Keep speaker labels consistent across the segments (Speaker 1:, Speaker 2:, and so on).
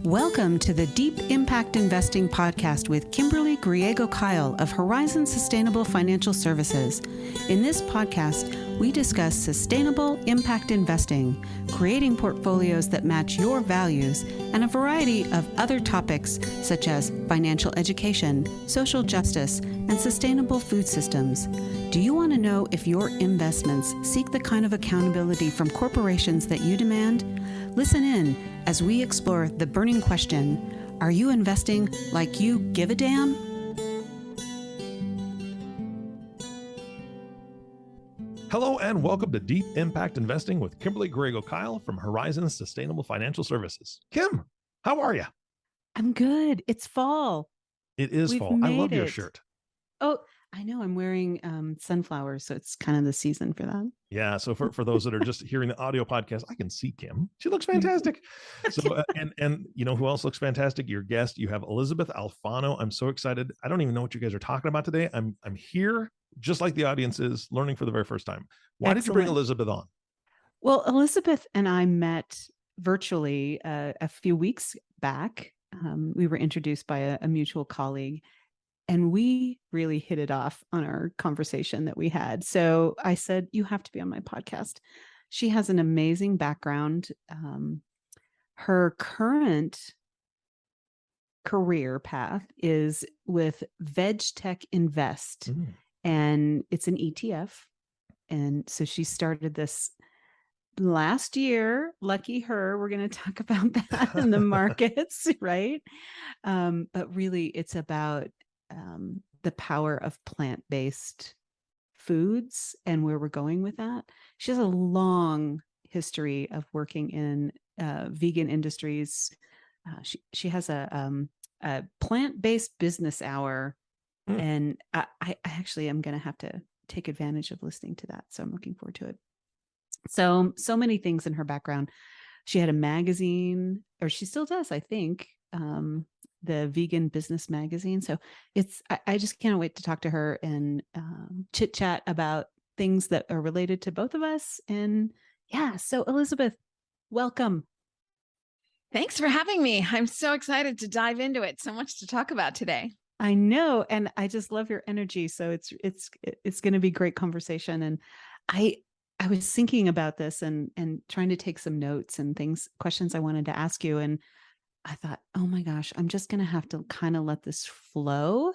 Speaker 1: Welcome to the Deep Impact Investing Podcast with Kimberly Griego-Kyle of Horizon Sustainable Financial Services. In this podcast, we discuss sustainable impact investing, creating portfolios that match your values, and a variety of other topics such as financial education, social justice, and sustainable food systems. Do you want to know if your investments seek the kind of accountability from corporations that you demand? Listen in as we explore the burning question, are you investing like you give a damn?
Speaker 2: Hello and welcome to Deep Impact Investing with Kimberly Griego-Kyle from Horizon Sustainable Financial Services. Kim, how are you?
Speaker 1: I'm good. It's fall.
Speaker 2: It is fall. I love your shirt.
Speaker 1: Oh, I know. I'm wearing sunflowers, so it's kind of the season for that.
Speaker 2: Yeah. So for those that are just hearing the audio podcast, I can see Kim. She looks fantastic. So and you know who else looks fantastic? Your guest. You have Elysabeth Alfano. I'm so excited. I don't even know what you guys are talking about today. I'm here just like the audience is learning for the very first time. Why did you bring Elysabeth on?
Speaker 1: Well, Elysabeth and I met virtually a few weeks back. We were introduced by a mutual colleague. And we really hit it off on our conversation that we had. So I said, you have to be on my podcast. She has an amazing background. Her current career path is with VegTech Invest, and it's an ETF. And so she started this last year. Lucky her. We're going to talk about that in the markets, right? But really, it's about the power of plant-based foods and where we're going with that. She has a long history of working in vegan industries. She has a plant-based business hour, and I actually am going to have to take advantage of listening to that. So I'm looking forward to it. So many things in her background. She had a magazine, or she still does, I think. The Vegan Business Magazine. So I just can't wait to talk to her and chit chat about things that are related to both of us. And yeah, so Elysabeth, welcome.
Speaker 3: Thanks for having me. I'm so excited to dive into it. So much to talk about today.
Speaker 1: I know. And I just love your energy. So it's going to be great conversation. And I was thinking about this and trying to take some notes and questions I wanted to ask you. And I thought, oh my gosh, I'm just going to have to kind of let this flow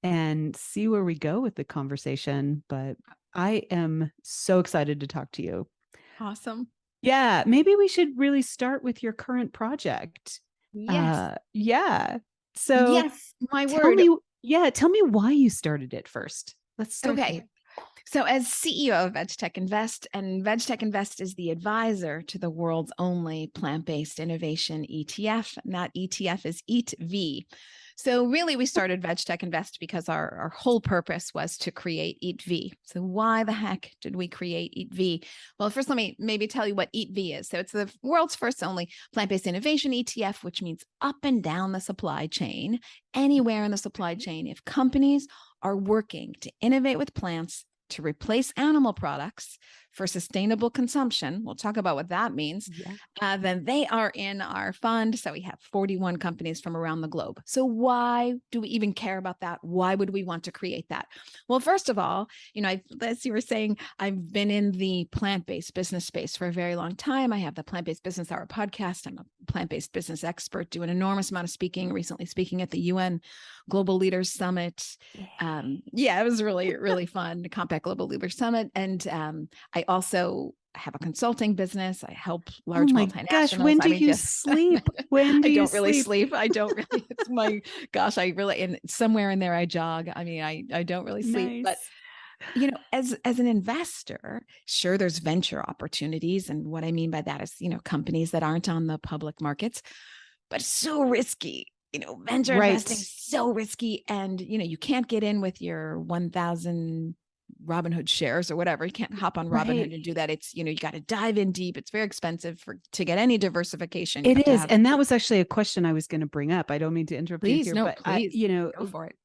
Speaker 1: and see where we go with the conversation. But I am so excited to talk to you.
Speaker 3: Awesome.
Speaker 1: Yeah. Maybe we should really start with your current project.
Speaker 3: Yes.
Speaker 1: Yeah. So
Speaker 3: yes,
Speaker 1: tell me why you started it first. Let's start.
Speaker 3: Okay. So as CEO of VegTech Invest, and VegTech Invest is the advisor to the world's only plant-based innovation ETF, and that ETF is EATV. So really we started VegTech Invest because our whole purpose was to create EATV. So why the heck did we create EATV? Well, first let me maybe tell you what EATV is. So it's the world's first only plant-based innovation ETF, which means up and down the supply chain, anywhere in the supply chain, if companies are working to innovate with plants to replace animal products for sustainable consumption, we'll talk about what that means, then they are in our fund. So we have 41 companies from around the globe. So why do we even care about that? Why would we want to create that? Well, first of all, as you were saying, I've been in the plant-based business space for a very long time. I have the Plant-Based Business Hour podcast. I'm a plant-based business expert, do an enormous amount of speaking, recently speaking at the UN Global Leaders Summit. It was really, really fun, the Compact Global Leaders Summit. And I also have a consulting business. I help large multinationals.
Speaker 1: Gosh, when do you sleep? When do you sleep?
Speaker 3: I don't really sleep. I don't really, it's my gosh, and somewhere in there I jog. I mean, I don't really sleep,
Speaker 1: Nice.
Speaker 3: but as an investor, sure, there's venture opportunities. And what I mean by that is, companies that aren't on the public markets, but so risky. Venture investing is so risky. And, you can't get in with your 1,000 Robinhood shares or whatever. You can't hop on Robinhood and do that. It's, you got to dive in deep. It's very expensive to get any diversification.
Speaker 1: It is. And that was actually a question I was going to bring up. I don't mean to interrupt you here, but
Speaker 3: please.
Speaker 1: go
Speaker 3: for it.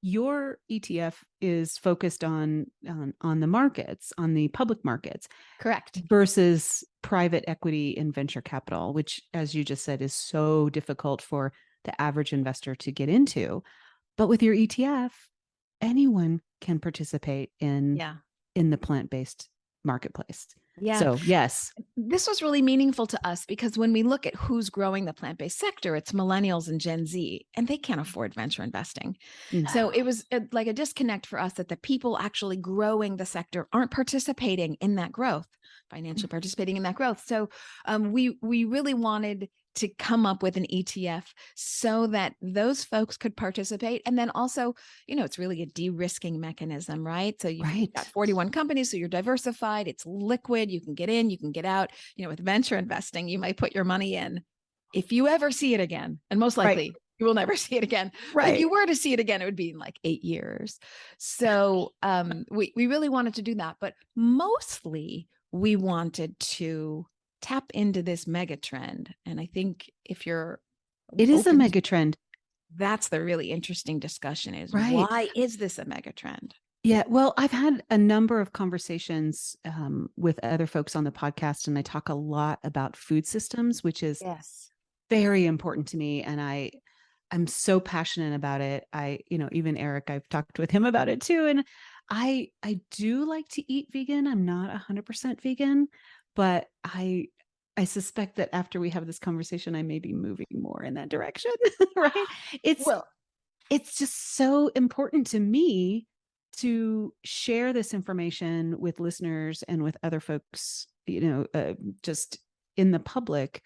Speaker 1: your ETF is focused on the markets, on the public markets.
Speaker 3: Correct.
Speaker 1: Versus private equity and venture capital, which, as you just said, is so difficult for the average investor to get into. But with your ETF, anyone can participate in the plant-based marketplace.
Speaker 3: Yeah.
Speaker 1: So yes,
Speaker 3: this was really meaningful to us because when we look at who's growing the plant-based sector, it's millennials and Gen Z, and they can't afford venture investing.
Speaker 1: no.
Speaker 3: So it was like a disconnect for us that the people actually growing the sector aren't participating in that growth, financially participating in that growth. So we really wanted to come up with an ETF so that those folks could participate. And then also, it's really a de-risking mechanism, right? So you've got 41 companies, so you're diversified, it's liquid, you can get in, you can get out. With venture investing, you might put your money in if you ever see it again, and most likely you will never see it again. Right. If you were to see it again, it would be in like 8 years. So we really wanted to do that, but mostly we wanted to tap into this mega trend. And I think if you're
Speaker 1: it is a mega trend.
Speaker 3: That's the really interesting discussion is why is this a mega trend?
Speaker 1: Yeah, well, I've had a number of conversations with other folks on the podcast, and I talk a lot about food systems, which is very important to me. And I'm so passionate about it. Even Eric, I've talked with him about it too. And I do like to eat vegan. I'm not 100% vegan, but I suspect that after we have this conversation, I may be moving more in that direction, right? It's just so important to me to share this information with listeners and with other folks, just in the public,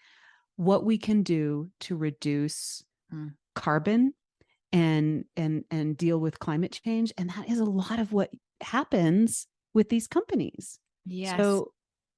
Speaker 1: what we can do to reduce carbon and deal with climate change. And that is a lot of what happens with these companies.
Speaker 3: Yes.
Speaker 1: So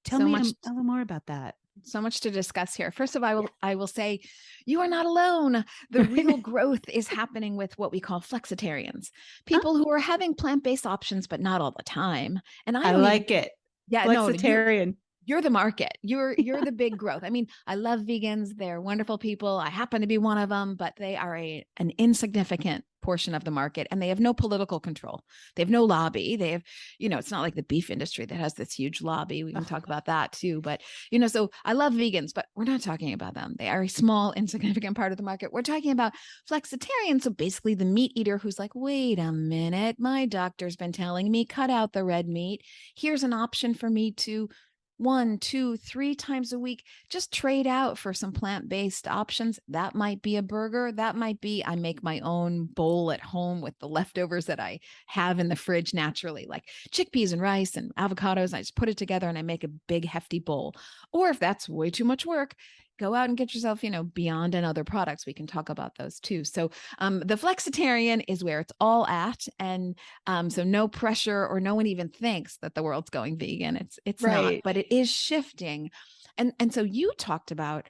Speaker 1: tell me a little more about that.
Speaker 3: So much to discuss here. First of all, I will say you are not alone. The real growth is happening with what we call flexitarians, people who are having plant-based options, but not all the time. And I like
Speaker 1: it.
Speaker 3: Yeah,
Speaker 1: flexitarian.
Speaker 3: You're the market. You're the big growth. I mean, I love vegans. They're wonderful people. I happen to be one of them, but they are an insignificant portion of the market, and they have no political control. They have no lobby. They have, it's not like the beef industry that has this huge lobby. We can talk about that too. But, so I love vegans, but we're not talking about them. They are a small, insignificant part of the market. We're talking about flexitarians. So basically the meat eater who's like, wait a minute, my doctor's been telling me, cut out the red meat. Here's an option for me to 1, 2, 3 times a week, just trade out for some plant-based options. That might be a burger. That might be, I make my own bowl at home with the leftovers that I have in the fridge naturally, like chickpeas and rice and avocados. And I just put it together and I make a big hefty bowl. Or if that's way too much work, go out and get yourself, Beyond and other products. We can talk about those too. So the flexitarian is where it's all at. And so no pressure, or no one even thinks that the world's going vegan. It's not, but it is shifting. And so you talked about,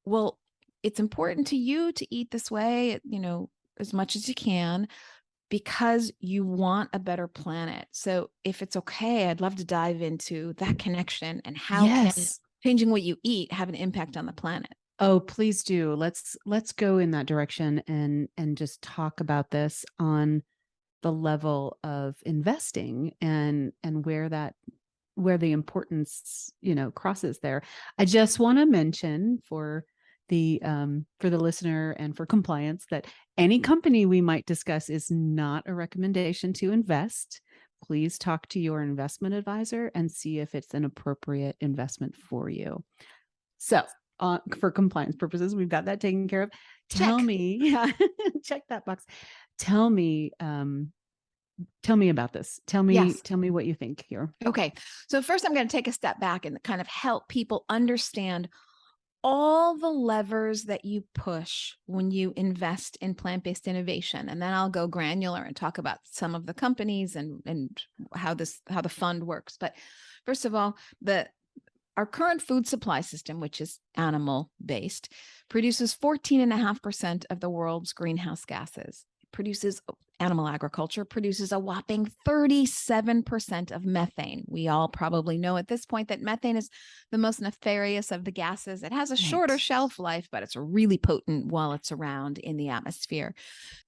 Speaker 3: well, it's important to you to eat this way, as much as you can, because you want a better planet. So if it's okay, I'd love to dive into that connection and how can changing what you eat have an impact on the planet.
Speaker 1: Oh, please do. Let's go in that direction and just talk about this on the level of investing and where the importance, crosses there. I just want to mention for the listener and for compliance that any company we might discuss is not a recommendation to invest. Please talk to your investment advisor and see if it's an appropriate investment for you. So for compliance purposes, we've got that taken care of. Tell me, check that box. Tell me about this. Tell me what you think here.
Speaker 3: Okay. So first I'm going to take a step back and kind of help people understand all the levers that you push when you invest in plant-based innovation. And then I'll go granular and talk about some of the companies and how the fund works. But first of all, our current food supply system, which is animal-based, produces 14.5% of the world's greenhouse gases. It produces animal agriculture produces a whopping 37% of methane. We all probably know at this point that methane is the most nefarious of the gases. It has a shorter shelf life, but it's really potent while it's around in the atmosphere.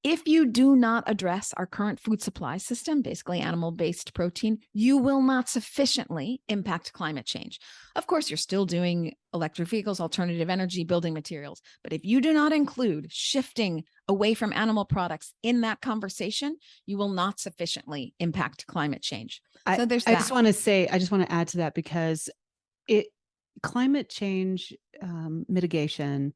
Speaker 3: If you do not address our current food supply system, basically animal-based protein, you will not sufficiently impact climate change. Of course, you're still doing electric vehicles, alternative energy, building materials. But if you do not include shifting away from animal products in that conversation, you will not sufficiently impact climate change. So there's that.
Speaker 1: I just want to add to that, because climate change mitigation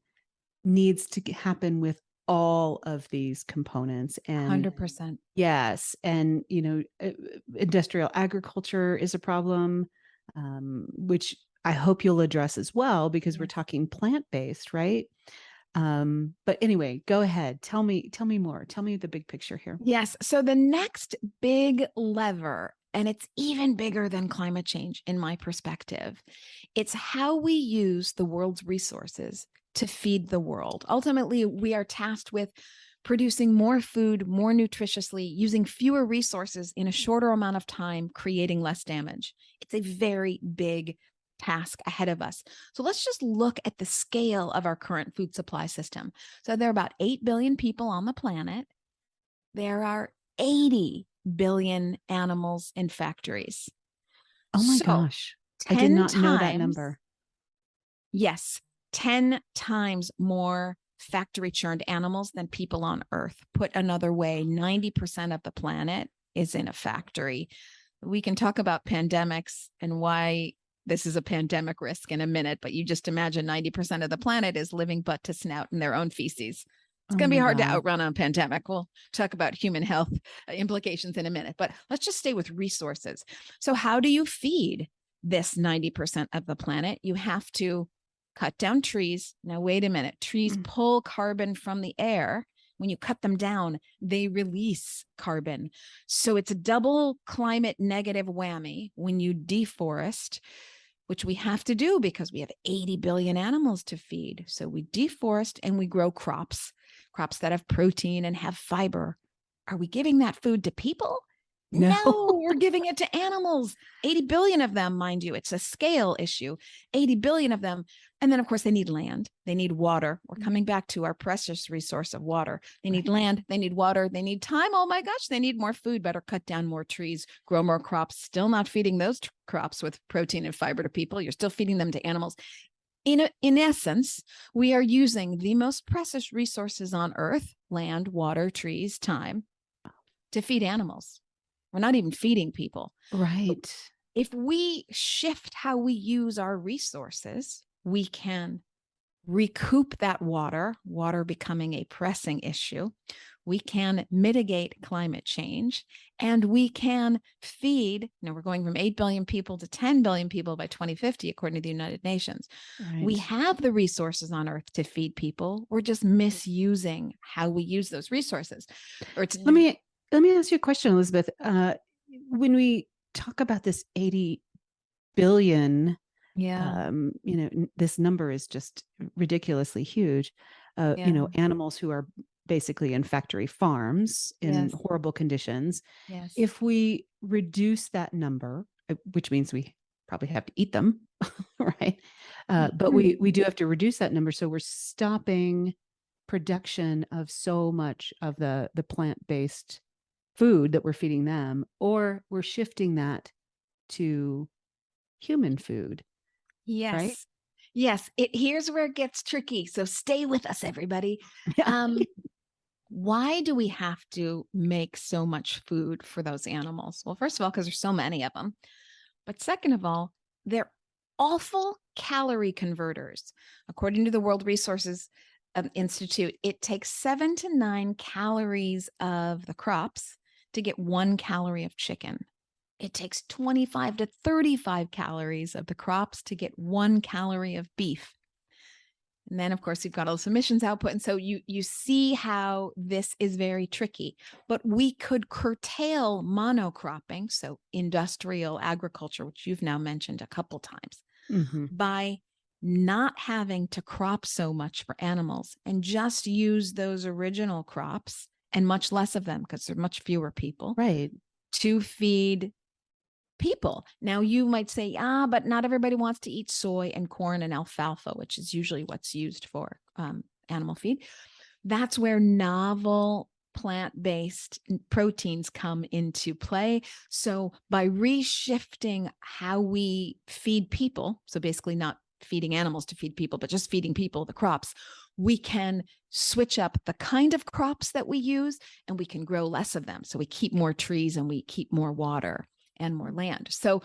Speaker 1: needs to happen with all of these components. And
Speaker 3: 100%.
Speaker 1: yes. And, industrial agriculture is a problem, which I hope you'll address as well, because we're talking plant-based, right? But anyway, go ahead. Tell me more. Tell me the big picture here.
Speaker 3: Yes. So the next big lever, and it's even bigger than climate change in my perspective, it's how we use the world's resources to feed the world. Ultimately, we are tasked with producing more food, more nutritiously, using fewer resources in a shorter amount of time, creating less damage. It's a very big task ahead of us. So let's just look at the scale of our current food supply system. So there are about 8 billion people on the planet. There are 80 billion animals in factories.
Speaker 1: Oh my gosh. I did not know that number.
Speaker 3: Yes. 10 times more factory churned animals than people on Earth. Put another way, 90% of the planet is in a factory. We can talk about pandemics and why this is a pandemic risk in a minute, but you just imagine 90% of the planet is living butt to snout in their own feces. It's going to be hard to outrun a pandemic. We'll talk about human health implications in a minute, but let's just stay with resources. So how do you feed this 90% of the planet? You have to cut down trees. Now, wait a minute. Trees pull carbon from the air. When you cut them down, they release carbon. So it's a double climate negative whammy when you deforest, which we have to do because we have 80 billion animals to feed. So we deforest and we grow crops that have protein and have fiber. Are we giving that food to people? No, we're giving it to animals. 80 billion of them, mind you. It's a scale issue. 80 billion of them. And then, of course, they need land. They need water. We're coming back to our precious resource of water. They need land. They need water. They need time. Oh my gosh, they need more food. Better cut down more trees, grow more crops. Still not feeding those crops with protein and fiber to people. You're still feeding them to animals. In essence, we are using the most precious resources on Earth, land, water, trees, time, to feed animals. We're not even feeding people.
Speaker 1: Right.
Speaker 3: If we shift how we use our resources, we can recoup that water becoming a pressing issue. We can mitigate climate change, and we can feed, we're going from 8 billion people to 10 billion people by 2050, according to the United Nations. Right. We have the resources on Earth to feed people. We're just misusing how we use those resources.
Speaker 1: Let me ask you a question, Elizabeth. When we talk about this 80 billion, this number is just ridiculously huge. Animals who are basically in factory farms in horrible conditions.
Speaker 3: Yes.
Speaker 1: If we reduce that number, which means we probably have to eat them, right? But we do have to reduce that number. So we're stopping production of so much of the plant-based food that we're feeding them, or we're shifting that to human food.
Speaker 3: Yes.
Speaker 1: Right?
Speaker 3: Yes. Here's where it gets tricky. So stay with us, everybody. Why do we have to make so much food for those animals? Well, first of all, because there's so many of them. But second of all, they're awful calorie converters. According to the World Resources Institute, it takes 7 to 9 calories of the crops to get 1 calorie of chicken. It takes 25 to 35 calories of the crops to get 1 calorie of beef. And then, of course, you've got all this emissions output. And so you see how this is very tricky. But we could curtail monocropping, so industrial agriculture, which you've now mentioned a couple times, by not having to crop so much for animals and just use those original crops and much less of them because there are much fewer people,
Speaker 1: Right.
Speaker 3: to feed people. Now you might say, but not everybody wants to eat soy and corn and alfalfa, which is usually what's used for animal feed. That's where novel plant-based proteins come into play. So by reshifting how we feed people, so basically not feeding animals to feed people, but just feeding people the crops, we can switch up the kind of crops that we use, and we can grow less of them. So we keep more trees and we keep more water and more land. So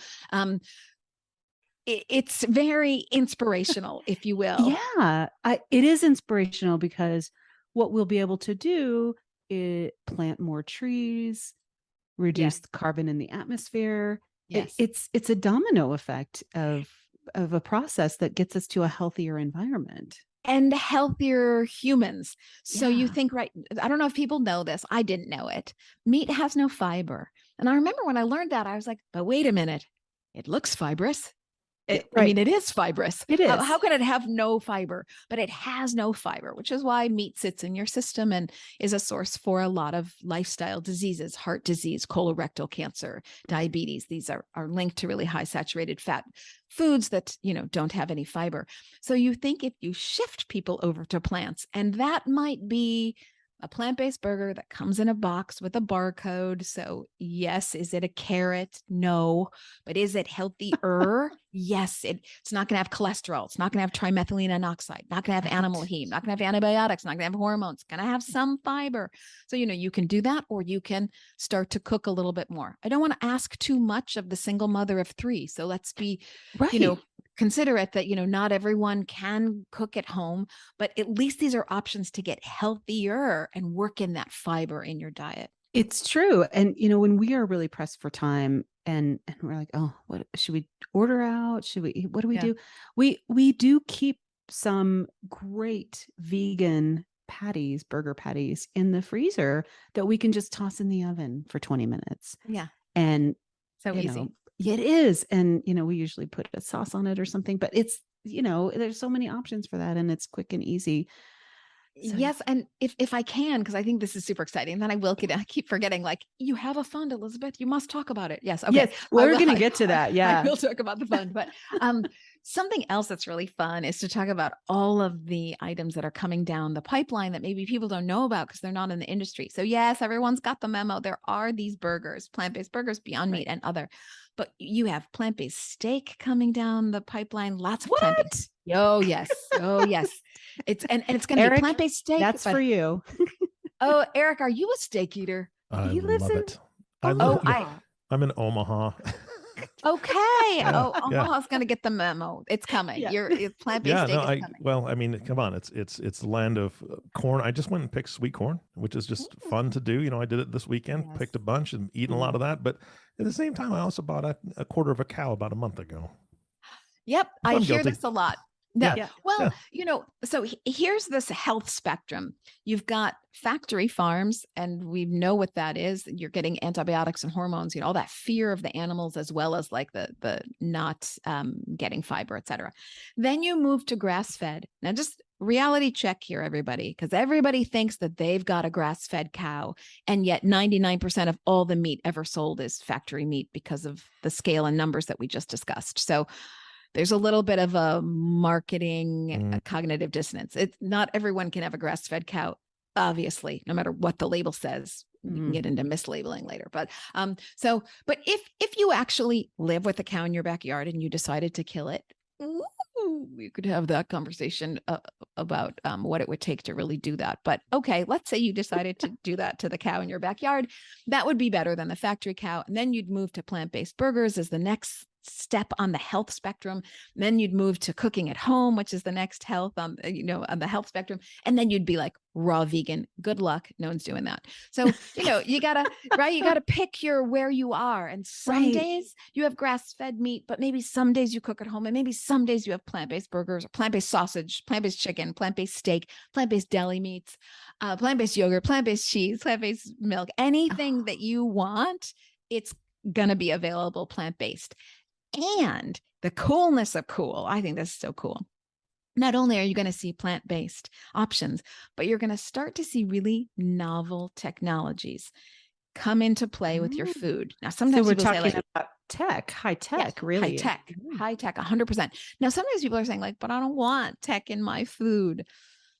Speaker 3: it's very inspirational, if you will.
Speaker 1: Yeah, it is inspirational because what we'll be able to do is plant more trees, reduce the carbon in the atmosphere.
Speaker 3: Yes.
Speaker 1: It's a domino effect of a process that gets us to a healthier environment.
Speaker 3: And healthier humans. So you
Speaker 1: Yeah.
Speaker 3: think, right, I don't know if people know this. I didn't know it. Meat has no fiber. And I remember when I learned that, I was like, but wait a minute, it looks fibrous. I mean, it is fibrous.
Speaker 1: It is.
Speaker 3: How can it have no fiber? But it has no fiber, which is why meat sits in your system and is a source for a lot of lifestyle diseases, heart disease, colorectal cancer, diabetes. These are linked to really high saturated fat foods that, don't have any fiber. So you think if you shift people over to plants, and that might be a plant-based burger that comes in a box with a barcode. So yes, is it a carrot? No. But is it healthier? Yes. It's not going to have cholesterol. It's not going to have trimethylene oxide, not going to have animal heme, not going to have antibiotics, not going to have hormones, it's going to have some fiber. So, you can do that, or you can start to cook a little bit more. I don't want to ask too much of the single mother of 3. So let's be, considerate that, not everyone can cook at home, but at least these are options to get healthier and work in that fiber in your diet.
Speaker 1: It's true. And, when we are really pressed for time and we're like, oh, what should we order out? What do we do? We do keep some great vegan burger patties in the freezer that we can just toss in the oven for 20 minutes.
Speaker 3: Yeah.
Speaker 1: And
Speaker 3: so easy.
Speaker 1: It is. And, we usually put a sauce on it or something, but it's, there's so many options for that, and it's quick and easy.
Speaker 3: So, yes. And if I can, because I think this is super exciting, then I keep forgetting, like, you have a fund, Elizabeth, you must talk about it. Yes. Okay.
Speaker 1: Yes, we're going to get to that. Yeah.
Speaker 3: I will talk about the fund, but something else that's really fun is to talk about all of the items that are coming down the pipeline that maybe people don't know about because they're not in the industry. So yes, everyone's got the memo. There are these burgers, plant-based burgers, Beyond Meat and other, but you have plant-based steak coming down the pipeline, lots of plant-based. Oh yes. Oh yes. It's going to be plant-based steak.
Speaker 1: That's for you.
Speaker 3: Oh, Eric, are you a steak eater?
Speaker 2: He lives in it. I'm in Omaha.
Speaker 3: Okay.
Speaker 2: Yeah,
Speaker 3: Omaha's going to get the memo. It's coming.
Speaker 1: Yeah.
Speaker 3: Your plant-based steak is coming.
Speaker 2: Well, I mean, come on. It's the land of corn. I just went and picked sweet corn, which is just fun to do. I did it this weekend, picked a bunch and eaten a lot of that. But at the same time, I also bought a quarter of a cow about a month ago.
Speaker 3: Yep. I hear this a lot.
Speaker 2: Yeah.
Speaker 3: Well, so here's this health spectrum. You've got factory farms, and we know what that is. You're getting antibiotics and hormones, all that fear of the animals, as well as like the not getting fiber, et cetera. Then you move to grass-fed. Now, just reality check here, everybody, because everybody thinks that they've got a grass-fed cow, and yet 99% of all the meat ever sold is factory meat because of the scale and numbers that we just discussed. So there's a little bit of a marketing cognitive dissonance. It's not everyone can have a grass-fed cow, obviously, no matter what the label says. We can get into mislabeling later. But but if you actually live with a cow in your backyard and you decided to kill it, we could have that conversation about what it would take to really do that. But okay, let's say you decided to do that to the cow in your backyard. That would be better than the factory cow. And then you'd move to plant-based burgers as the next step on the health spectrum. And then you'd move to cooking at home, which is the next health on the health spectrum. And then you'd be like raw vegan. Good luck. No one's doing that. So, you gotta, right. You gotta pick where you are. And some days you have grass-fed meat, but maybe some days you cook at home, and maybe some days you have plant-based burgers or plant-based sausage, plant-based chicken, plant-based steak, plant-based deli meats, plant-based yogurt, plant-based cheese, plant-based milk, anything that you want, it's going to be available plant-based. And the coolness of cool, I think this is so cool. not only are you going to see plant-based options, but you're going to start to see really novel technologies come into play with your food. Now,
Speaker 1: So
Speaker 3: sometimes
Speaker 1: we're
Speaker 3: people say
Speaker 1: talking
Speaker 3: like,
Speaker 1: about tech, high tech,
Speaker 3: yes,
Speaker 1: really.
Speaker 3: high tech, 100%. Now, sometimes people are saying like, but I don't want tech in my food.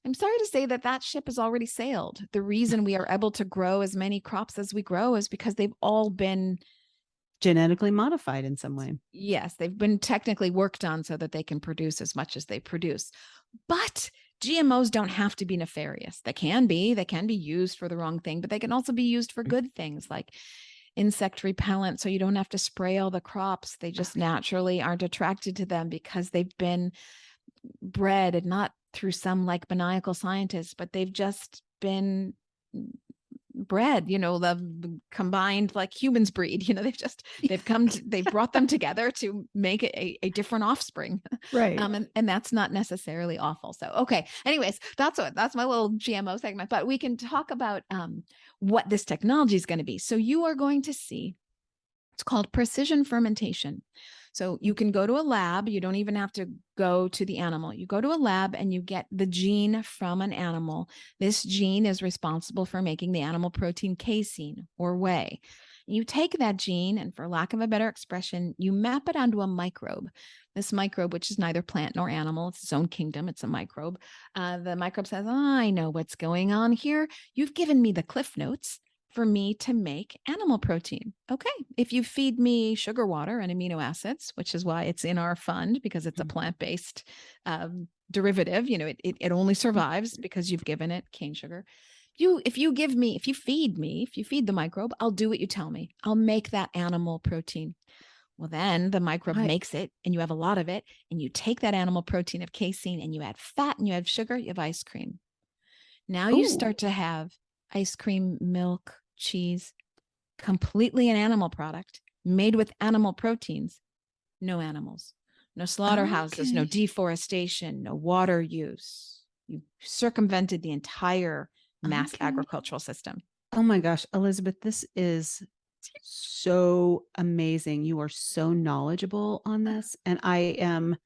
Speaker 3: I'm sorry to say that that ship has already sailed. The reason we are able to grow as many crops as we grow is because they've all been
Speaker 1: genetically modified in some way.
Speaker 3: Yes, they've been technically worked on so that they can produce as much as they produce. But GMOs don't have to be nefarious. They can be used for the wrong thing, but they can also be used for good things like insect repellent. So you don't have to spray all the crops. They just naturally aren't attracted to them because they've been bred, and not through some like maniacal scientists, but they've just been bred, the combined like humans breed, they've brought them together to make it a different offspring.
Speaker 1: Right.
Speaker 3: And that's not necessarily awful. So, okay. Anyways, that's my little GMO segment, but we can talk about what this technology is going to be. So you are going to see, it's called precision fermentation. So you can go to a lab. You don't even have to go to the animal. You go to a lab and you get the gene from an animal. This gene is responsible for making the animal protein casein or whey. You take that gene, and for lack of a better expression, you map it onto a microbe. This microbe, which is neither plant nor animal, it's its own kingdom, it's a microbe. The microbe says, I know what's going on here. You've given me the cliff notes for me to make animal protein. Okay, if you feed me sugar water and amino acids, which is why it's in our fund, because it's a plant-based derivative, it only survives because you've given it cane sugar. If you feed the microbe, I'll do what you tell me. I'll make that animal protein. Well, then the microbe makes it, and you have a lot of it, and you take that animal protein of casein and you add fat and you add sugar, you have ice cream. Now you start to have ice cream, milk, cheese, completely an animal product made with animal proteins, no animals, no slaughterhouses, no deforestation, no water use. You circumvented the entire mass agricultural system.
Speaker 1: Oh my gosh, Elizabeth, this is so amazing. You are so knowledgeable on this. And I am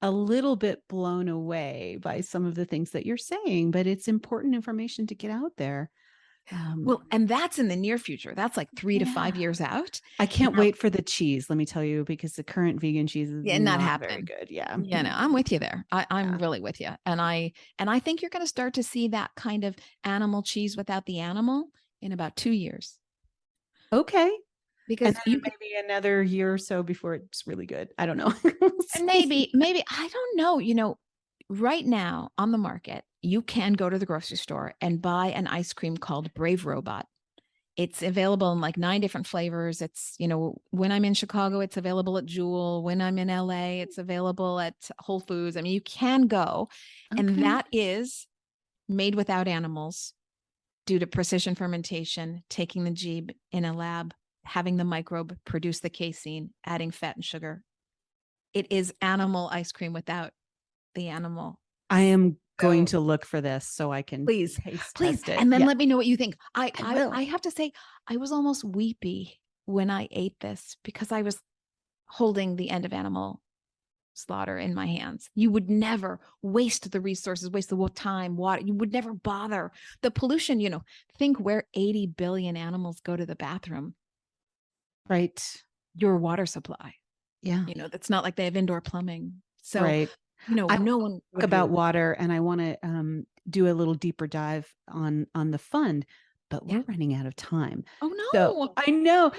Speaker 1: a little bit blown away by some of the things that you're saying, but it's important information to get out there.
Speaker 3: Well, and that's in the near future. That's like 3 to 5 years out.
Speaker 1: I can't wait for the cheese, let me tell you, because the current vegan cheese is not very good. Yeah.
Speaker 3: Yeah, no, I'm with you there. I'm really with you. And I think you're going to start to see that kind of animal cheese without the animal in about 2 years.
Speaker 1: Okay.
Speaker 3: Because
Speaker 1: maybe another year or so before it's really good. I don't know.
Speaker 3: And maybe, I don't know, right now on the market, you can go to the grocery store and buy an ice cream called Brave Robot. It's available in like 9 different flavors. It's, when I'm in Chicago, it's available at Jewel. When I'm in LA, it's available at Whole Foods. I mean, you can go. And that is made without animals due to precision fermentation, taking the gene in a lab, having the microbe produce the casein, adding fat and sugar. It is animal ice cream without the animal.
Speaker 1: I am going to look for this so I can
Speaker 3: please
Speaker 1: test it.
Speaker 3: And then let me know what you think. I have to say, I was almost weepy when I ate this because I was holding the end of animal slaughter in my hands. You would never waste the resources, waste the time, water. You would never bother. The pollution, think where 80 billion animals go to the bathroom.
Speaker 1: Right.
Speaker 3: Your water supply.
Speaker 1: Yeah.
Speaker 3: It's not like they have indoor plumbing. So,
Speaker 1: right.
Speaker 3: I no one
Speaker 1: talk about water, and I want to do a little deeper dive on the fund, but we're running out of time.
Speaker 3: Oh no.
Speaker 1: So, I know,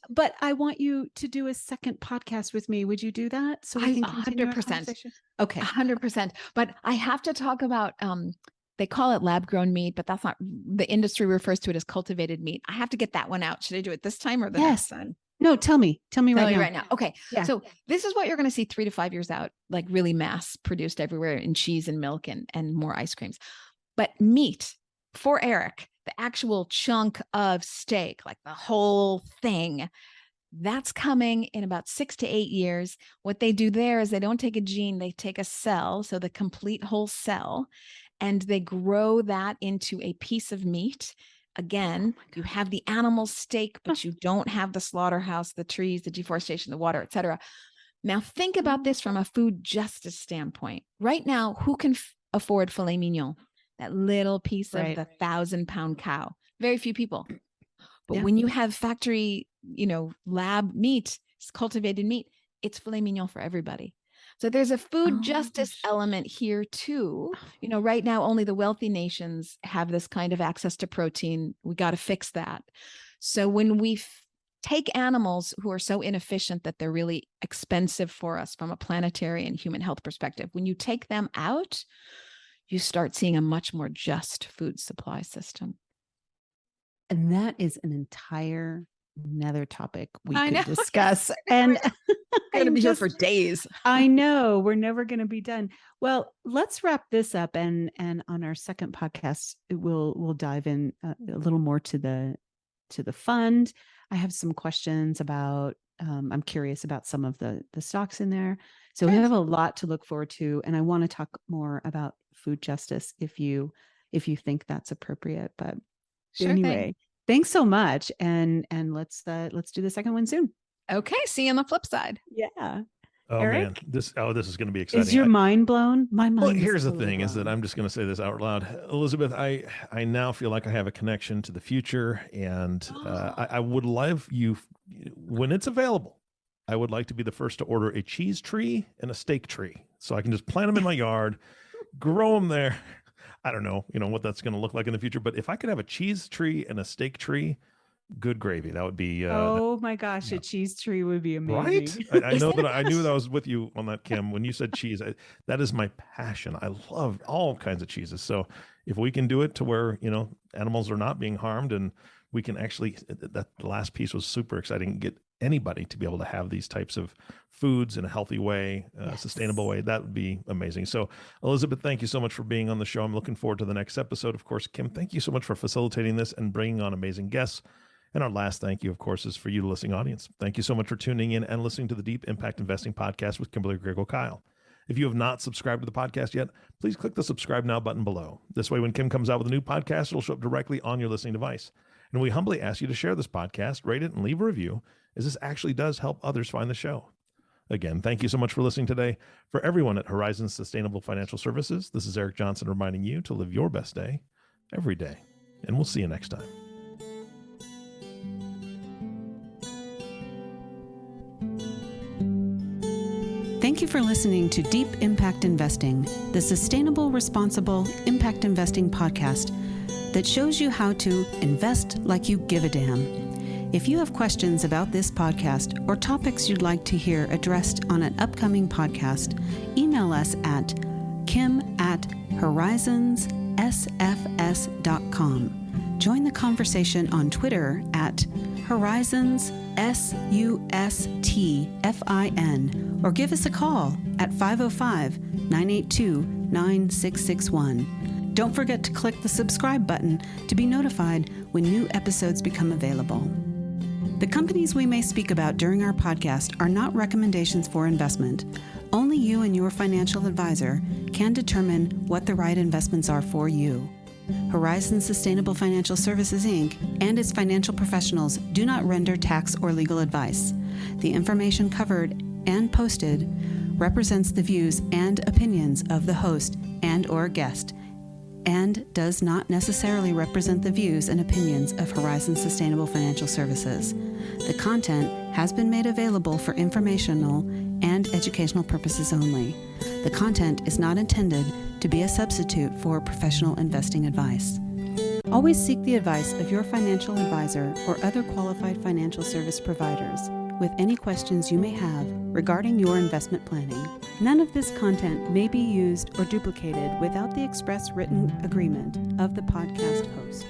Speaker 1: but I want you to do a second podcast with me. Would you do that? So we can continue 100%. Our conversation? Okay.
Speaker 3: 100%. But I have to talk about they call it lab grown meat, but that's not, the industry refers to it as cultivated meat. I have to get that one out. Should I do it this time or the next time?
Speaker 1: No, tell me right now.
Speaker 3: Okay. Yeah. So this is what you're going to see 3 to 5 years out, like really mass produced everywhere in cheese and milk and more ice creams. But meat for Eric, the actual chunk of steak, like the whole thing, that's coming in about 6 to 8 years. What they do there is they don't take a gene, they take a cell, so the complete whole cell, and they grow that into a piece of meat. Again, you have the animal steak, but you don't have the slaughterhouse, the trees, the deforestation, the water, etc. Now, think about this from a food justice standpoint. Right now, who can afford filet mignon? That little piece of the 1,000-pound cow. Very few people. But when you have factory, lab meat, cultivated meat, it's filet mignon for everybody. So there's a food justice element here too. Right now, only the wealthy nations have this kind of access to protein. We got to fix that. So when we take animals who are so inefficient that they're really expensive for us from a planetary and human health perspective, when you take them out, you start seeing a much more just food supply system.
Speaker 1: And that is another topic we could discuss. And
Speaker 3: we're going to be here for days.
Speaker 1: I know we're never going to be done. Well, let's wrap this up. And on our second podcast, we'll dive in a little more to the fund. I have some questions about, I'm curious about some of the stocks in there. So we have a lot to look forward to. And I want to talk more about food justice if you think that's appropriate. But anyway, thanks so much. And let's do the second one soon.
Speaker 3: Okay. See you on the flip side.
Speaker 1: Yeah.
Speaker 2: Oh,
Speaker 1: Eric?
Speaker 2: man, this is going to be exciting.
Speaker 1: Is your mind blown? My mind.
Speaker 2: Well, here's the thing: is that I'm just going to say this out loud, Elizabeth. I now feel like I have a connection to the future, and I would love you when it's available. I would like to be the first to order a cheese tree and a steak tree, so I can just plant them in my yard, grow them there. I don't know, what that's going to look like in the future, but if I could have a cheese tree and a steak tree, good gravy. That would be.
Speaker 1: Oh my gosh, a cheese tree would be amazing.
Speaker 2: Right? I know that I knew that I was with you on that, Kim. When you said cheese, that is my passion. I love all kinds of cheeses. So if we can do it to where animals are not being harmed, and we can actually, that the last piece was super exciting. Get anybody to be able to have these types of foods in a healthy way, sustainable way. That would be amazing. So Elizabeth, thank you so much for being on the show. I'm looking forward to the next episode. Of course, Kim, thank you so much for facilitating this and bringing on amazing guests. And our last thank you, of course, is for you, the listening audience. Thank you so much for tuning in and listening to the Deep Impact Investing Podcast with Kimberly Griego-Kyle. If you have not subscribed to the podcast yet, please click the subscribe now button below. This way, when Kim comes out with a new podcast, it'll show up directly on your listening device. And we humbly ask you to share this podcast, rate it, and leave a review, as this actually does help others find the show. Again, thank you so much for listening today. For everyone at Horizon Sustainable Financial Services, this is Eric Johnson reminding you to live your best day every day. And we'll see you next time.
Speaker 1: Thank you for listening to Deep Impact Investing, the sustainable, responsible impact investing podcast that shows you how to invest like you give a damn. If you have questions about this podcast or topics you'd like to hear addressed on an upcoming podcast, email us at kim@horizonssfs.com. Join the conversation on Twitter at HorizonsSUSTFIN, or give us a call at 505-982-9661. Don't forget to click the subscribe button to be notified when new episodes become available. The companies we may speak about during our podcast are not recommendations for investment. Only you and your financial advisor can determine what the right investments are for you. Horizon Sustainable Financial Services, Inc. and its financial professionals do not render tax or legal advice. The information covered and posted represents the views and opinions of the host and/or guest, and does not necessarily represent the views and opinions of Horizon Sustainable Financial Services. The content has been made available for informational and educational purposes only. The content is not intended to be a substitute for professional investing advice. Always seek the advice of your financial advisor or other qualified financial service providers with any questions you may have regarding your investment planning. None of this content may be used or duplicated without the express written agreement of the podcast host.